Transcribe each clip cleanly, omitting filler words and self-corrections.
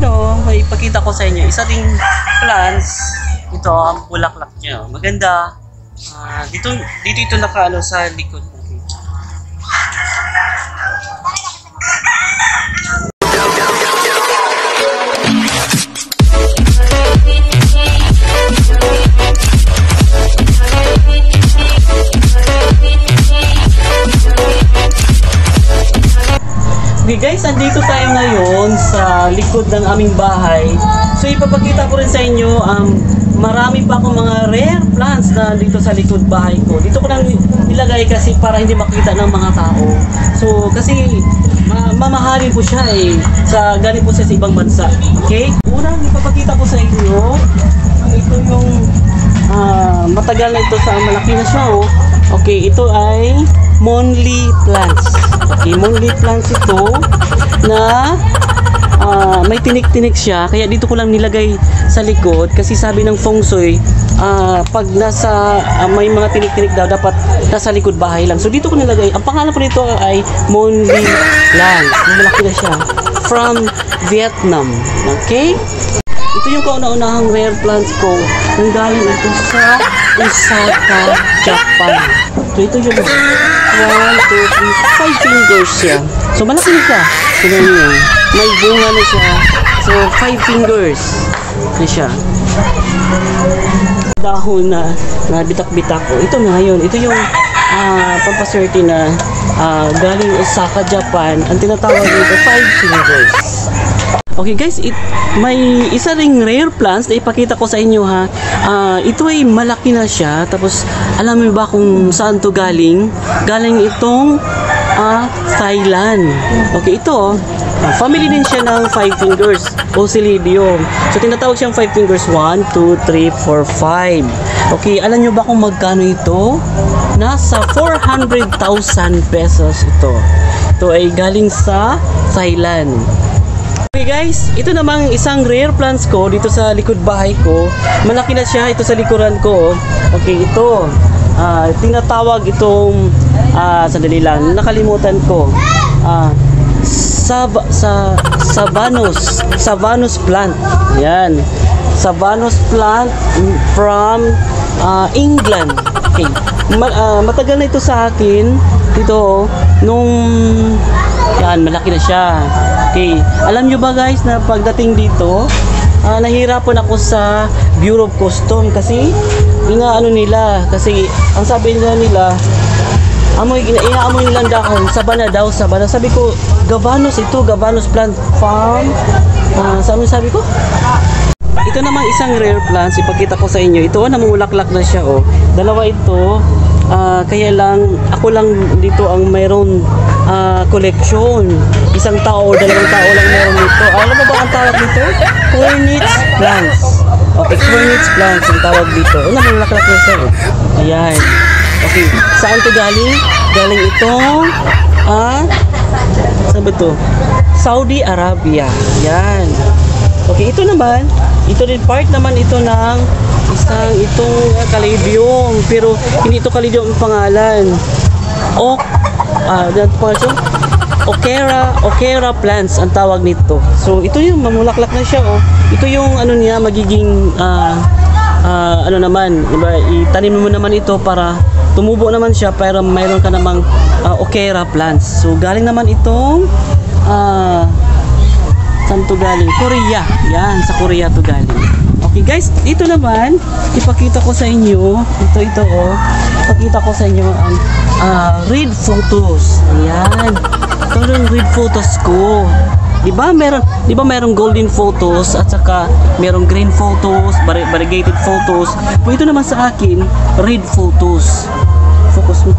Ayun o, may ipakita ko sa inyo. Isa ding plants. Ito ang bulaklak niya. Maganda. Dito ito nakaano sa likod. Okay guys, andito tayo ngayon sa likod ng aming bahay. So ipapakita ko rin sa inyo, marami pa akong mga rare plants na dito sa likod bahay ko. Dito ko lang nilagay kasi para hindi makita ng mga tao. So kasi mamahalin po siya galing po siya sa ibang bansa. Okay? Unang ipapakita ko sa inyo, ito yung matagal na ito sa malaki na siya. Okay, ito ay monly plants. Okay, monly plants ito na may tinik-tinik siya. Kaya dito ko lang nilagay sa likod kasi sabi ng feng shui, pag may mga tinik-tinik daw dapat nasa likod bahay lang. So dito ko nilagay. Ang pangalan po nito ay monly plants. Malaki na siya. From Vietnam. Okay? Ito yung kauna-unahang rare plants ko. Nanggaling ito sa Osaka, Japan. So ito yung 1, 2, 3, 5 fingers siya. So malaki na siya. Tignan niyo. May bunga na siya. So 5 fingers na siya. Dahon na bitak-bitak ko. Ito na ngayon. Ito yung pampaswerte na galing Osaka, Japan. Ang tinatawag dito 5 fingers. Okay guys, may isa ring rare plants na ipakita ko sa inyo ha. Ito ay malaki na siya. Tapos alam mo ba kung saan to galing? Galing itong Thailand. Okay, ito family din siya ng 5 fingers, Ocylidium. So tinatawag siyang 5 fingers. 1, 2, 3, 4, 5. Okay, alam nyo ba kung magkano ito? Nasa 400,000 pesos ito. Ito ay galing sa Thailand. Okay guys, ito namang isang rare plants ko dito sa likod bahay ko. Malaki na siya ito sa likuran ko. Okay, ito tinatawag itong sandali lang, nakalimutan ko. Savanus plant. Yan. Savanus plant from England. Okay. Matagal na ito sa akin. Ito nung yan, malaki na siya. Okay. Alam nyo ba guys na pagdating dito, nahihirapan ako sa Bureau of Custom kasi inaano nila, kasi ang sabi nila inaamoy nilang dahon, sabana daw. Sabi ko, Gavanus ito, Gavanus plant farm. Sabi ko, ito namang isang rare plants, ipakita ko sa inyo. Ito namumulaklak na siya. Dalawa ito. Kaya lang ako lang dito ang mayroon collection. Isang tao o dalawang tao lang meron nito. Alam mo ba ang tawag dito? Cornets plants. Okay, cornets plants ang tawag dito. Namumulaklak na siya. Ayan. Okay, saan to galing? Galing itong saan ba to? Saudi Arabia. Yan. Okay, ito naman, ito din part naman ito ng itong Caladium, pero hindi ito Caladium ang pangalan. Okera plants ang tawag nito. So ito yung mamulaklak na siya. Ito yung ano niya, magiging ano naman, diba, itanim mo naman ito para tumubo naman siya, pero mayroon ka namang okera plants. So galing naman itong saan to galing? Korea. Yan, sa Korea to galing. Okay guys, dito naman ipakita ko sa inyo ito ipakita ko sa inyo ang read photos. Ayan, ito yung read photos ko. Di ba merong golden photos at saka merong green photos, variegated photos. Pero ito naman sa akin, red photos. Focus mo.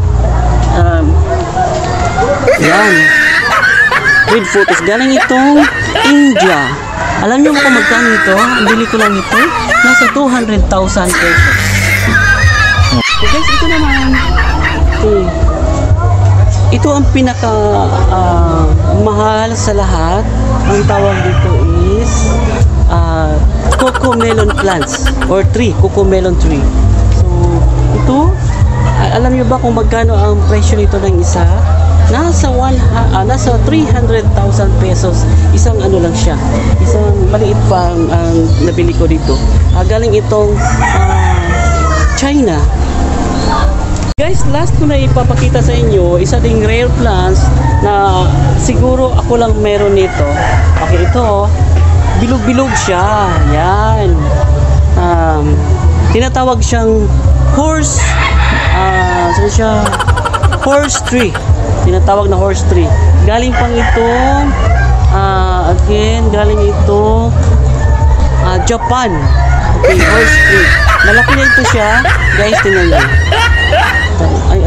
Yan. Red photos. Galing itong India. Alam niyo kung magkano ito? Bili ko lang ito. Nasa 200,000 pesos. So guys, ito naman. Okay. Ito ang pinaka mahal sa lahat. Ang tawag dito is coco melon plants or tree, coco melon tree. So ito, alam niyo ba kung magkano ang presyo nito ng isa? Nasa 300,000 pesos. Isang ano lang siya. Isang maliit pa ang nabili ko dito. Galing itong China. Guys, last ko na ipapakita sa inyo, isa ding rare plants na siguro ako lang meron nito. Okay, ito, bilog-bilog siya. Yan. Tinatawag siyang horse tree. Tinatawag na horse tree. Galing pang ito, galing ito, Japan. Okay, horse tree. Malaki na ito siya. Guys, tingnan nyo. Ay,